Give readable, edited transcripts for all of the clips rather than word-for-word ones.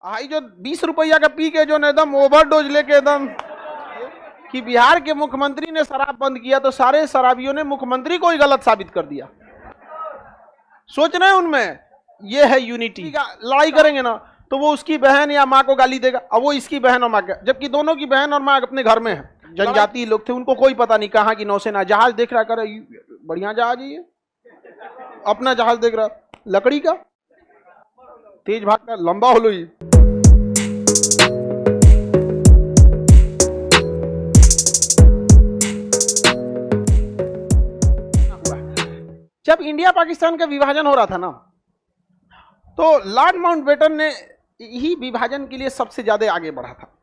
आई जो 20 रुपया का पी के जो एकदम ओवरडोज लेके एकदम कि बिहार के मुख्यमंत्री ने शराब बंद किया तो सारे शराबियों ने मुख्यमंत्री को ही गलत साबित कर दिया। सोच रहे हैं उनमें ये है यूनिटी। लड़ाई करेंगे ना तो वो उसकी बहन या माँ को गाली देगा और वो इसकी बहन और माँ का, जबकि दोनों की बहन और माँ अपने घर में है। जनजातीय लोग थे, उनको कोई पता नहीं कहाँ की नौसेना। जहाज देख रहा, कर बढ़िया जहाज है ये, अपना जहाज देख रहा, लकड़ी का, तेज भागता, लंबा हो लो ये। जब इंडिया पाकिस्तान का विभाजन हो रहा था ना, तो लॉर्ड माउंटबेटन ने ही विभाजन के लिए सबसे ज्यादा आगे बढ़ा था।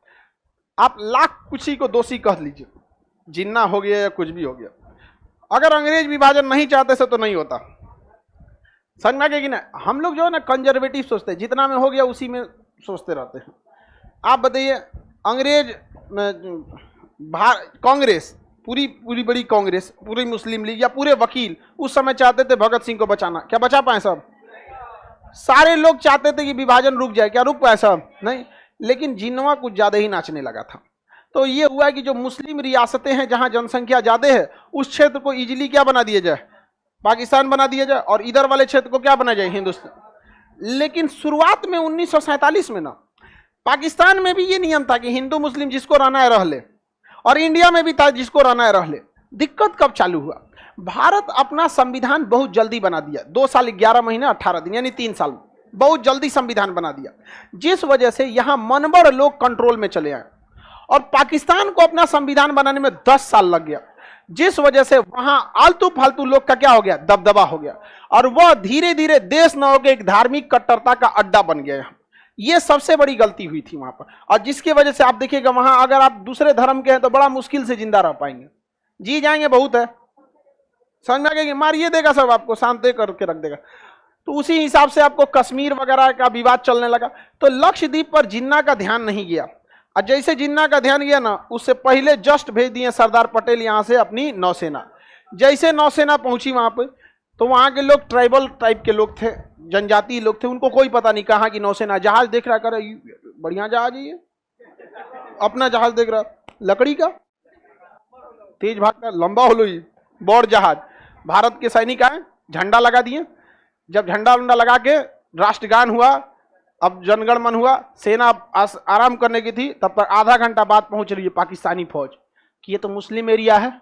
आप लाख कुछ ही को दोषी कह लीजिए, जिन्ना हो गया या कुछ भी हो गया, अगर अंग्रेज विभाजन नहीं चाहते से तो नहीं होता। समझ में कि ना, हम लोग जो है ना कंजर्वेटिव सोचते हैं, जितना में हो गया उसी में सोचते रहते हैं। आप बताइए, अंग्रेज कांग्रेस, पूरी बड़ी कांग्रेस, पूरी मुस्लिम लीग या पूरे वकील उस समय चाहते थे भगत सिंह को बचाना, क्या बचा पाए सब? सारे लोग चाहते थे कि विभाजन रुक जाए, क्या रुक पाए सब? नहीं। लेकिन जिन्ना कुछ ज्यादा ही नाचने लगा था। तो ये हुआ कि जो मुस्लिम रियासतें हैं जहां जनसंख्या ज्यादा है, उस क्षेत्र को इजीली क्या बना दिया जाए, पाकिस्तान बना दिया जाए, और इधर वाले क्षेत्र को क्या बना जाए, हिंदुस्तान। लेकिन शुरुआत में 1947 में ना पाकिस्तान में भी ये नियम था कि हिंदू मुस्लिम जिसको रहना है रह ले, और इंडिया में भी था जिसको रहना है रह ले। दिक्कत कब चालू हुआ? भारत अपना संविधान बहुत जल्दी बना दिया, 2 साल 11 महीने 18 दिन यानी 3 साल बहुत जल्दी संविधान बना दिया, जिस वजह से यहां मनबड़ लोग कंट्रोल में चले आए। और पाकिस्तान को अपना संविधान बनाने में 10 साल लग गया, जिस वजह से वहां आलतू फालतू लोग का क्या हो गया, दबदबा हो गया, और वह धीरे धीरे देश न होकर एक धार्मिक कट्टरता का अड्डा बन गया। ये सबसे बड़ी गलती हुई थी वहां पर, और जिसकी वजह से आप देखिएगा वहां अगर आप दूसरे धर्म के हैं तो बड़ा मुश्किल से जिंदा रह पाएंगे, जी जाएंगे बहुत है, समझ में आ गया, मारिए देगा सब, आपको शांत करके रख देगा। तो उसी हिसाब से आपको कश्मीर वगैरह का विवाद चलने लगा। तो लक्षद्वीप पर जिन्ना का ध्यान नहीं गया, और जैसे जिन्ना का ध्यान गया ना, उससे पहले जस्ट भेज दिए सरदार पटेल यहां से अपनी नौसेना। जैसे नौसेना पहुंची वहां पे, तो वहां के लोग ट्राइबल टाइप के लोग थे, जनजातीय लोग थे, उनको कोई पता नहीं कहाँ की नौसेना। जहाज देख रहा, कर बढ़िया जहाज है ये, अपना जहाज देख रहा, लकड़ी का, तेज भागता, लंबा हो लो ये, बड़ जहाज। भारत के सैनिक आए, झंडा लगा दिए। जब झंडा उंडा लगा के राष्ट्रगान हुआ, अब जनगण मन हुआ, सेना आराम करने की थी, तब तक आधा घंटा बाद पहुंच रही है पाकिस्तानी फौज कि ये तो मुस्लिम एरिया है,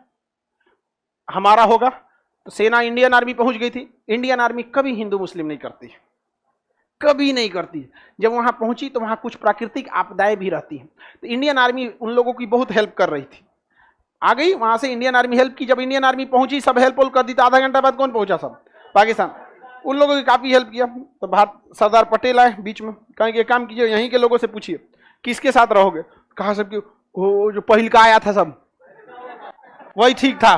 हमारा होगा। तो सेना इंडियन आर्मी पहुंच गई थी। इंडियन आर्मी कभी हिंदू मुस्लिम नहीं करती, कभी नहीं करती। जब वहां पहुंची तो वहां कुछ प्राकृतिक आपदाएं भी रहती हैं, तो इंडियन आर्मी उन लोगों की बहुत हेल्प कर रही थी। आ गई वहां से इंडियन आर्मी हेल्प की। जब इंडियन आर्मी पहुंची, सब हेल्प कर दी, तो आधा घंटा बाद कौन पहुंचा? सब पाकिस्तान। उन लोगों की काफी हेल्प किया। तो भारत सरदार पटेल आए बीच में, कहें कि काम कीजिए, यहीं के लोगों से पूछिए किसके साथ रहोगे। कहा सब कि वो जो पहिल का आया था सब वही ठीक था।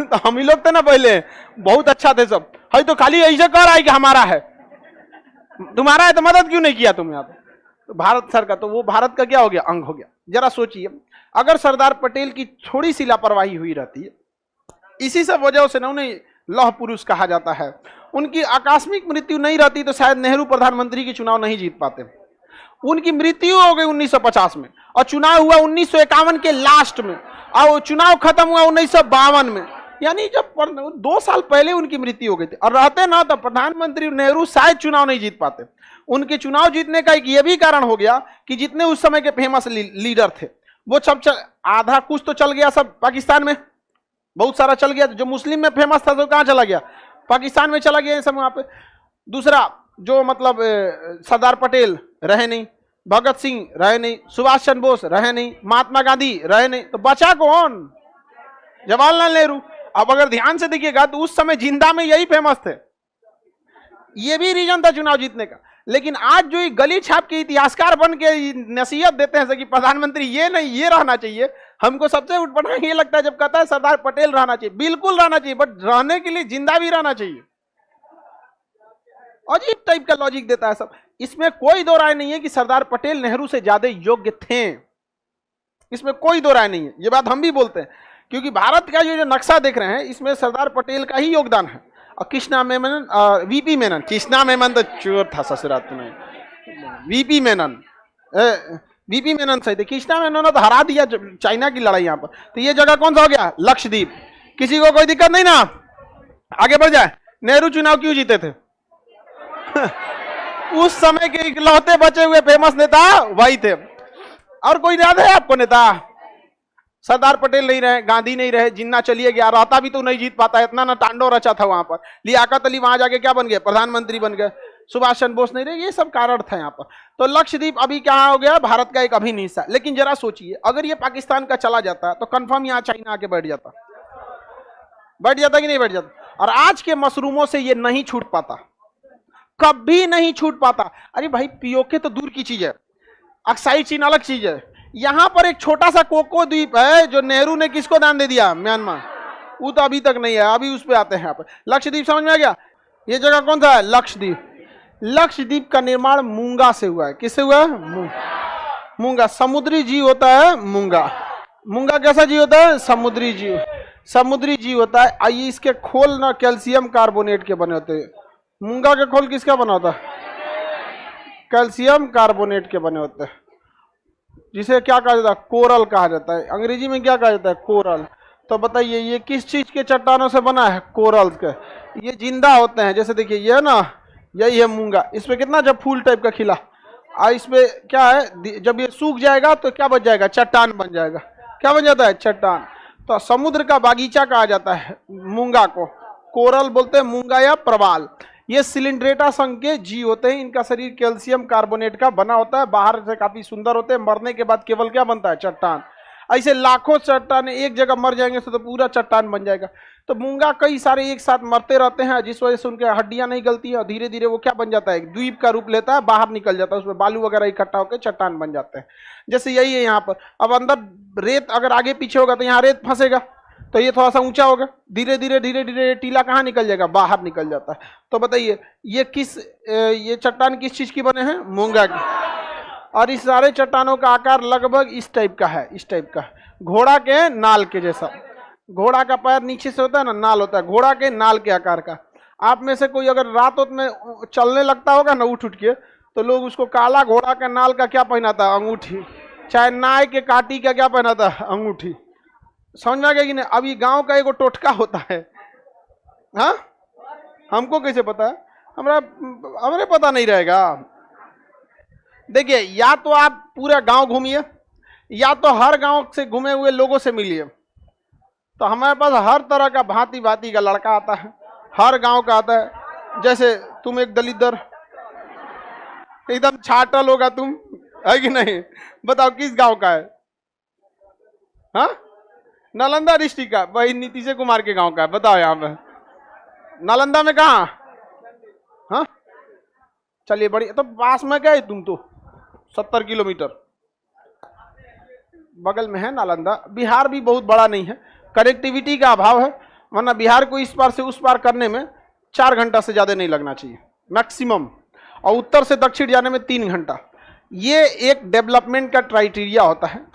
तो हम ही लोग थे ना पहले, बहुत अच्छा थे सब, है तो खाली ऐसे कह रहा है कि हमारा है, तुम्हारा है तो मदद क्यों नहीं किया तुम यहाँ पे? तो भारत सर का, तो वो भारत का क्या हो गया, अंग हो गया। जरा सोचिए, अगर सरदार पटेल की थोड़ी सी लापरवाही हुई रहती है, इसी सब वजह से ना उन्हें लौह पुरुष कहा जाता है, उनकी आकस्मिक मृत्यु नहीं रहती तो शायद नेहरू प्रधानमंत्री की चुनाव नहीं जीत पाते। उनकी मृत्यु हो गई 1950 में, और चुनाव हुआ 1951 के लास्ट में, और चुनाव खत्म हुआ 1952 में, यानी जब 2 साल पहले उनकी मृत्यु हो गई थी। और रहते ना तो प्रधानमंत्री नेहरू शायद चुनाव नहीं जीत पाते। उनके चुनाव जीतने का एक ये भी कारण हो गया कि जितने उस समय के फेमस लीडर थे वो सब आधा कुछ तो चल गया, सब पाकिस्तान में बहुत सारा चल गया। जो मुस्लिम में फेमस था तो कहाँ चला गया, पाकिस्तान में चला गया सब वहां पे। दूसरा जो मतलब सरदार पटेल रहे नहीं, भगत सिंह रहे नहीं, सुभाष चंद्र बोस रहे नहीं, महात्मा गांधी रहे नहीं, तो बचा कौन? जवाहरलाल नेहरू। अब अगर ध्यान से देखिएगा तो उस समय जिंदा में यही फेमस थे, ये भी रीजन था चुनाव जीतने का। लेकिन आज जो गली छाप के इतिहासकार बन के नसीहत देते हैं कि प्रधानमंत्री ये नहीं ये रहना चाहिए, हमको सबसे उठपटांग ये लगता है जब कहता है सरदार पटेल रहना चाहिए। बिल्कुल रहना चाहिए, बट रहने के लिए जिंदा भी रहना चाहिए। अजीब टाइप का लॉजिक देता है सब। इसमें कोई दो राय नहीं है कि सरदार पटेल नेहरू से ज्यादा योग्य थे, इसमें कोई दो राय नहीं है। ये बात हम भी बोलते हैं, क्योंकि भारत का जो नक्शा देख रहे हैं इसमें सरदार पटेल का ही योगदान है। और कृष्णा मेनन, वीपी मेनन, कृष्णा मेनन तो चोर था ससुरात में, वीपी मेनन, वीपी मेनन सही थे। कृष्णा मेनन ने तो हरा दिया चाइना की लड़ाई यहाँ पर। तो ये जगह कौन सा हो गया? लक्षद्वीप। किसी को कोई दिक्कत नहीं ना? आगे बढ़ जाए। नेहरू चुनाव क्यों जीते थे? उस समय के इकलौते बचे हुए फेमस नेता वही थे। और कोई याद है आपको नेता? सरदार पटेल नहीं रहे, गांधी नहीं रहे, जिन्ना चलिए गया, रहता भी तो नहीं जीत पाता, इतना ना तांडव रचा था वहां पर। लियाकत अली वहां जाके क्या बन गए? प्रधानमंत्री बन गए। सुभाष चंद्र बोस नहीं रहे, ये सब कारण था यहाँ पर। तो लक्षद्वीप अभी क्या हो गया? भारत का एक अभिन्न हिस्सा। लेकिन जरा सोचिए, अगर ये पाकिस्तान का चला जाता तो कंफर्म यहाँ चाइना आके बैठ जाता कि नहीं बैठ जाता? और आज के मशरूमों से ये नहीं छूट पाता, कभी नहीं छूट पाता। अरे भाई पीओके तो दूर की चीज है, अक्साई चीन अलग चीज है। यहां पर एक छोटा सा कोको द्वीप है जो नेहरू ने किसको दान दे दिया? म्यांमार। वो तो अभी तक नहीं है, अभी उस पर आते हैं। यहाँ पर लक्षद्वीप समझ में आ गया? ये जगह कौन सा है? लक्षद्वीप। लक्षद्वीप का निर्माण मूंगा से हुआ है। किससे हुआ है? मूंगा। समुद्री जीव होता है मूंगा। मूंगा कैसा जीव होता है? समुद्री जीव। समुद्री जीव होता है। आइए, इसके खोल ना कैल्शियम कार्बोनेट के बने होते हैं। मूंगा के खोल किसका बना होता है? कैल्शियम कार्बोनेट के बने होते हैं, जिसे क्या कहा जाता है? कोरल कहा जाता है। अंग्रेजी में क्या कहा जाता है? कोरल। तो बताइए ये किस चीज के चट्टानों से बना है? कोरल के। ये जिंदा होते हैं। जैसे देखिए ये ना, यही है मूंगा। इसमें कितना जब फूल टाइप का खिला, और इसमें क्या है? जब ये सूख जाएगा तो क्या बन जाएगा? चट्टान बन जाएगा। क्या बन जाता है? चट्टान। तो समुद्र का बागीचा कहा जाता है मूंगा को। कोरल बोलते हैं मूंगा या प्रवाल। ये सिलिंड्रेटा संघ के जीव होते हैं। इनका शरीर कैल्शियम कार्बोनेट का बना होता है। बाहर से काफी सुंदर होते हैं, मरने के बाद केवल क्या बनता है? चट्टान। ऐसे लाखों चट्टान एक जगह मर जाएंगे तो पूरा चट्टान बन जाएगा। तो मूंगा कई सारे एक साथ मरते रहते हैं, जिस वजह से उनके हड्डियां नहीं गलती है, और धीरे धीरे वो क्या बन जाता है? एक द्वीप का रूप लेता है, बाहर निकल जाता है, उसमें बालू वगैरह इकट्ठा होकर चट्टान बन जाते हैं। जैसे यही है यहाँ पर। अब अंदर रेत अगर आगे पीछे होगा तो यहाँ रेत फंसेगा, तो ये थोड़ा सा ऊंचा होगा, धीरे धीरे टीला कहाँ निकल जाएगा? बाहर निकल जाता है। तो बताइए ये चट्टान किस चीज की बने हैं? मूंगा की। और इस सारे चट्टानों का आकार लगभग इस टाइप का है, इस टाइप का। घोड़ा के नाल के जैसा। घोड़ा का पैर नीचे से होता है ना, नाल होता है, घोड़ा के नाल के आकार का। आप में से कोई अगर रात में चलने लगता होगा ना उठ के, तो लोग उसको काला घोड़ा का नाल का क्या पहनाता? अंगूठी। चाहे नाय के काटी का क्या पहनाता? अंगूठी। समझ में आ गया कि नहीं? अभी गांव का एक टोटका होता है। हाँ, हमको कैसे पता है? हमें पता नहीं रहेगा। देखिए, या तो आप पूरा गांव घूमिए, या तो हर गांव से घूमे हुए लोगों से मिलिए। तो हमारे पास हर तरह का भांति भांति का लड़का आता है, हर गांव का आता है। जैसे तुम एक दलित एकदम छाटल होगा तुम, है कि नहीं? बताओ किस गांव का है? हाँ, नालंदा डिस्ट्रिक्ट का, वही नीतीश कुमार के गांव का है। बताओ यहाँ पे नालंदा में कहा? हाँ, चलिए बढ़िया। तो पास में क्या है? तुम तो 70 किलोमीटर बगल में है नालंदा। बिहार भी बहुत बड़ा नहीं है, कनेक्टिविटी का अभाव है, वरना बिहार को इस पार से उस पार करने में 4 घंटा से ज़्यादा नहीं लगना चाहिए मैक्सिमम, और उत्तर से दक्षिण जाने में 3 घंटा। ये एक डेवलपमेंट का क्राइटेरिया होता है।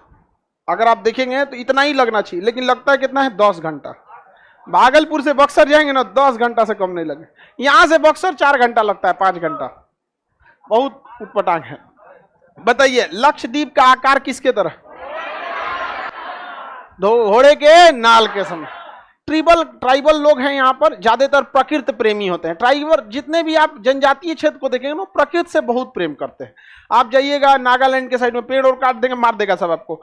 अगर आप देखेंगे तो इतना ही लगना चाहिए, लेकिन लगता है कितना है? 10 घंटा। भागलपुर से बक्सर जाएंगे ना, 10 घंटा से कम नहीं लगे। यहाँ से बक्सर 4 घंटा लगता है, 5 घंटा, बहुत उटपटांग है। बताइए लक्षद्वीप का आकार किसके तरह? घोड़े के नाल के समय। ट्राइबल लोग हैं यहाँ पर, ज्यादातर प्रकृति प्रेमी होते हैं। ट्राइबल जितने भी आप जनजातीय क्षेत्र को देखेंगे ना, प्रकृति से बहुत प्रेम करते हैं। आप जाइएगा नागालैंड के साइड में, पेड़ और काट देंगे, मार देगा सब आपको।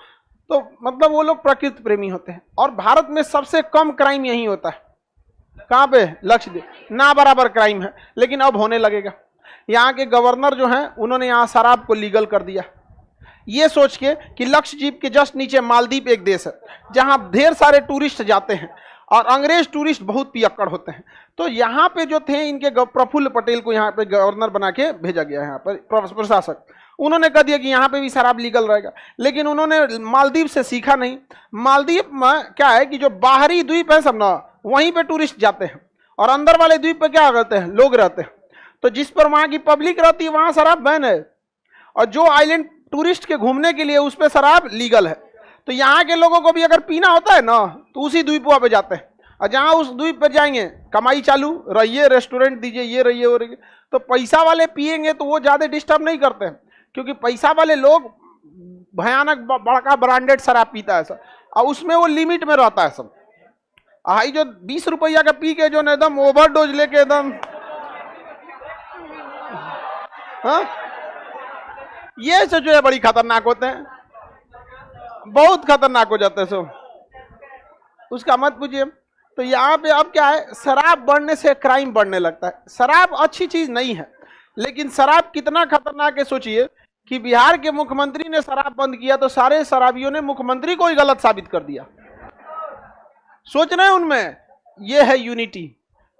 तो मतलब वो लोग प्रकृति प्रेमी होते हैं। और भारत में सबसे कम क्राइम यही होता है। कहाँ पे? लक्षद्वीप। ना बराबर क्राइम है, लेकिन अब होने लगेगा। यहाँ के गवर्नर जो हैं, उन्होंने यहाँ शराब को लीगल कर दिया, ये सोच के कि लक्षद्वीप के जस्ट नीचे मालदीव एक देश है, जहाँ ढेर सारे टूरिस्ट जाते हैं, और अंग्रेज टूरिस्ट बहुत पियक्कड़ होते हैं। तो यहाँ पे जो थे, इनके प्रफुल्ल पटेल को यहाँ पे गवर्नर बना के भेजा गया है, यहाँ पर प्रशासक। उन्होंने कह दिया कि यहाँ पे भी शराब लीगल रहेगा, लेकिन उन्होंने मालदीव से सीखा नहीं। मालदीव में क्या है कि जो बाहरी द्वीप है सब ना, वहीं पे टूरिस्ट जाते हैं, और अंदर वाले द्वीप पे क्या करते हैं? लोग रहते हैं। तो जिस पर वहाँ की पब्लिक रहती है, वहाँ शराब बैन है, और जो आइलैंड टूरिस्ट के घूमने के लिए, उस पर शराब लीगल है। तो यहाँ के लोगों को भी अगर पीना होता है ना, तो उसी द्वीपों पे जाते हैं। और जहां उस द्वीप पर जाएंगे कमाई चालू, रहिए रेस्टोरेंट दीजिए, ये रहिए वो रहिए, तो पैसा वाले पिएंगे तो वो ज्यादा डिस्टर्ब नहीं करते हैं, क्योंकि पैसा वाले लोग भयानक बड़का ब्रांडेड शराब पीता है सर, और उसमें वो लिमिट में रहता है सब। हाई जो 20 रुपया का पी के जो ना एकदम ओवरडोज लेके एकदम, हाँ, ये सब जो है बड़ी खतरनाक होते हैं, बहुत खतरनाक हो जाते हैं सब, उसका मत पूछिए। तो यहाँ पे अब क्या है, शराब बढ़ने से क्राइम बढ़ने लगता है। शराब अच्छी चीज नहीं है, लेकिन शराब कितना खतरनाक है सोचिए कि बिहार के मुख्यमंत्री ने शराब बंद किया तो सारे शराबियों ने मुख्यमंत्री को ही गलत साबित कर दिया। सोच रहे हैं उनमें ये है यूनिटी।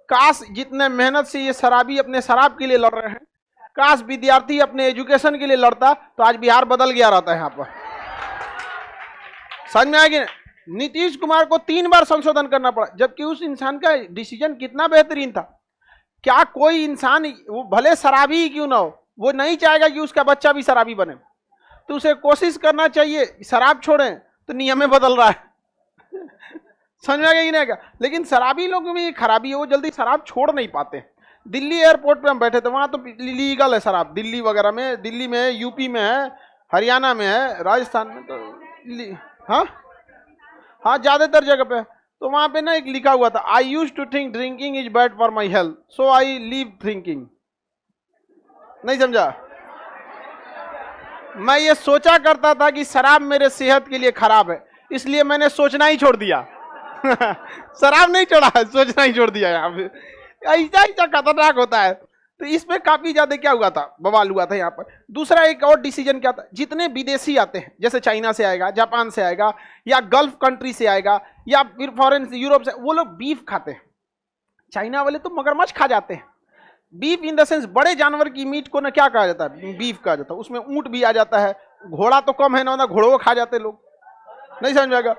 काश जितने मेहनत से ये शराबी अपने शराब के लिए लड़ रहे हैं, काश विद्यार्थी अपने एजुकेशन के लिए लड़ता तो आज बिहार बदल गया रहता है। यहाँ पर समझ में आएगी, नीतीश कुमार को 3 बार संशोधन करना पड़ा, जबकि उस इंसान का डिसीजन कितना बेहतरीन था। क्या कोई इंसान, वो भले शराबी ही क्यों ना हो, वो नहीं चाहेगा कि उसका बच्चा भी शराबी बने, तो उसे कोशिश करना चाहिए शराब छोड़ें, तो नियमें बदल रहा है। समझ में आ गया कि नहीं क्या? लेकिन शराबी लोगों में ये खराबी है, वो जल्दी शराब छोड़ नहीं पाते। दिल्ली एयरपोर्ट पे हम बैठे थे, वहां तो लीगल है शराब, दिल्ली वगैरह में, दिल्ली में है, यूपी में है, हरियाणा में है, राजस्थान में, तो हाँ हाँ ज्यादातर जगह पे। तो वहां पे ना एक लिखा हुआ था, I use to think drinking is bad for my health, so I leave drinking. नहीं समझा? मैं ये सोचा करता था कि शराब मेरे सेहत के लिए खराब है, इसलिए मैंने सोचना ही छोड़ दिया। शराब नहीं छोड़ा, सोचना ही छोड़ दिया। यहाँ पे ऐसा ऐसा खतरनाक होता है। तो इसमें काफी ज्यादा क्या हुआ था, बवाल हुआ था यहाँ पर। दूसरा एक और डिसीजन क्या था, जितने विदेशी आते हैं, जैसे चाइना से आएगा, जापान से आएगा, या गल्फ कंट्री से आएगा, या फिर फॉरेन यूरोप से, वो लोग बीफ खाते हैं। चाइना वाले तो मगरमच्छ खा जाते हैं। बीफ इन द सेंस बड़े जानवर की मीट को ना क्या कहा जाता है, बीफ कहा जाता है। उसमें ऊंट भी आ जाता है, घोड़ा तो कम है ना, घोड़ों खा जाते लोग। नहीं समझ आएगा?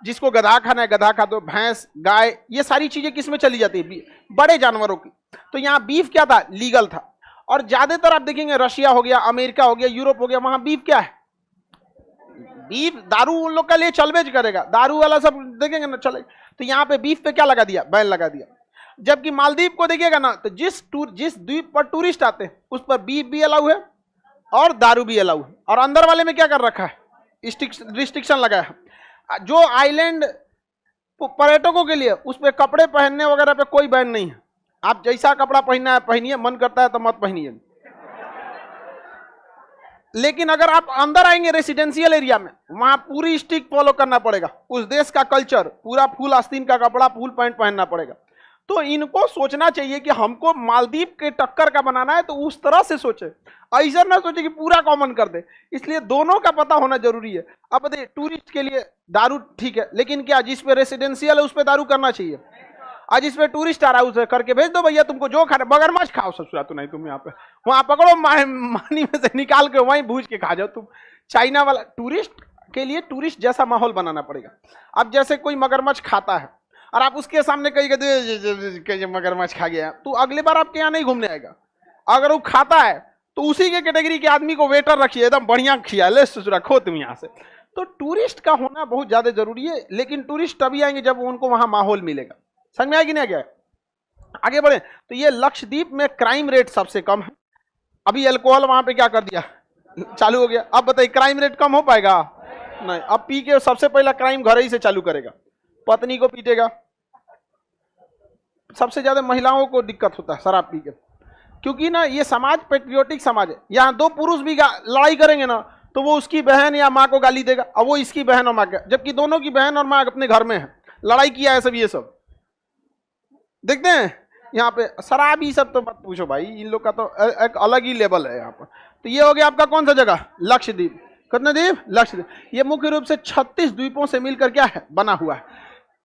जिसको गधा खाना है गधा खा दो, भैंस, गाय, ये सारी चीजें किस में चली जाती है, बड़े जानवरों की। तो यहाँ बीफ क्या था, लीगल था। और ज्यादातर आप देखेंगे रशिया हो गया, अमेरिका हो गया, यूरोप हो गया, वहां बीफ क्या है, बीफ दारू उन लोग का लिए चलबेज करेगा, दारू वाला सब देखेंगे ना चले। तो यहाँ पे बीफ पे क्या लगा दिया, बैन लगा दिया। जबकि मालदीव को देखिएगा ना, तो जिस द्वीप पर टूरिस्ट आते हैं उस पर बीफ भी अलाउ है और दारू भी अलाउ है। और अंदर वाले में क्या कर रखा है, रिस्ट्रिक्शन लगा है। जो आइलैंड पर्यटकों के लिए, उस पर कपड़े पहनने वगैरह पे कोई बैन नहीं है। आप जैसा कपड़ा पहनना है पहनिए, मन करता है तो मत पहनिए। लेकिन अगर आप अंदर आएंगे रेसिडेंशियल एरिया में, वहां पूरी स्ट्रिक्ट फॉलो करना पड़ेगा, उस देश का कल्चर, पूरा फुल आस्तीन का कपड़ा, फुल पैंट पहनना पड़ेगा। तो इनको सोचना चाहिए कि हमको मालदीव के टक्कर का बनाना है, तो उस तरह से सोचे, ऐसा ना सोचे कि पूरा कॉमन कर दे। इसलिए दोनों का पता होना जरूरी है। अब बताइए, टूरिस्ट के लिए दारू ठीक है, लेकिन क्या जिस पे रेसिडेंशियल है उस पे दारू करना चाहिए? आज इस पे टूरिस्ट आ रहा है, उसे करके भेज दो भैया, तुमको जो खाना, मगरमच्छ खाओ ससुरा, तो नहीं तुम यहाँ पे, वहां पकड़ो मानी में से निकाल के वहीं भूज के खा जाओ तुम। चाइना वाला टूरिस्ट के लिए टूरिस्ट जैसा माहौल बनाना पड़ेगा। अब जैसे कोई मगरमच्छ खाता है और आप उसके सामने कहीं मगरमच्छ खा गया, तो अगली बार आपके यहाँ नहीं घूमने आएगा। अगर वो खाता है तो उसी के कैटेगरी के आदमी को वेटर रखिए, एकदम बढ़िया खिया, ले ससुरा खो तुम यहाँ से। तो टूरिस्ट का होना बहुत ज्यादा जरूरी है। लेकिन टूरिस्ट तभी आएंगे जब उनको वहां माहौल मिलेगा। समझ में आएगी नहीं क्या? आगे बढ़े तो ये लक्षद्वीप में क्राइम रेट सबसे कम है। अभी अल्कोहल वहां पे क्या कर दिया, चालू हो गया। अब बताइए क्राइम रेट कम हो पाएगा? नहीं। अब पी के सबसे पहला क्राइम घर ही से चालू करेगा, पत्नी को पीटेगा। सबसे ज्यादा महिलाओं को दिक्कत होता है शराब पी के, क्योंकि ना ये समाज पेट्रियोटिक समाज है। यहाँ 2 पुरुष भी लड़ाई करेंगे ना, तो वो उसकी बहन या माँ को गाली देगा, और वो इसकी बहन और माँ का, जबकि दोनों की बहन और माँ अपने घर में है, लड़ाई किया है सब। ये सब देखते हैं यहाँ पे। शराब ही सब तो मत पूछो भाई, इन लोग का तो एक अलग ही लेवल है यहाँ पर। तो ये हो गया आपका कौन सा जगह, लक्षद्वीप। कितने द्वीप? लक्षद्वीप। ये मुख्य रूप से 36 द्वीपों से मिलकर क्या है, बना हुआ है।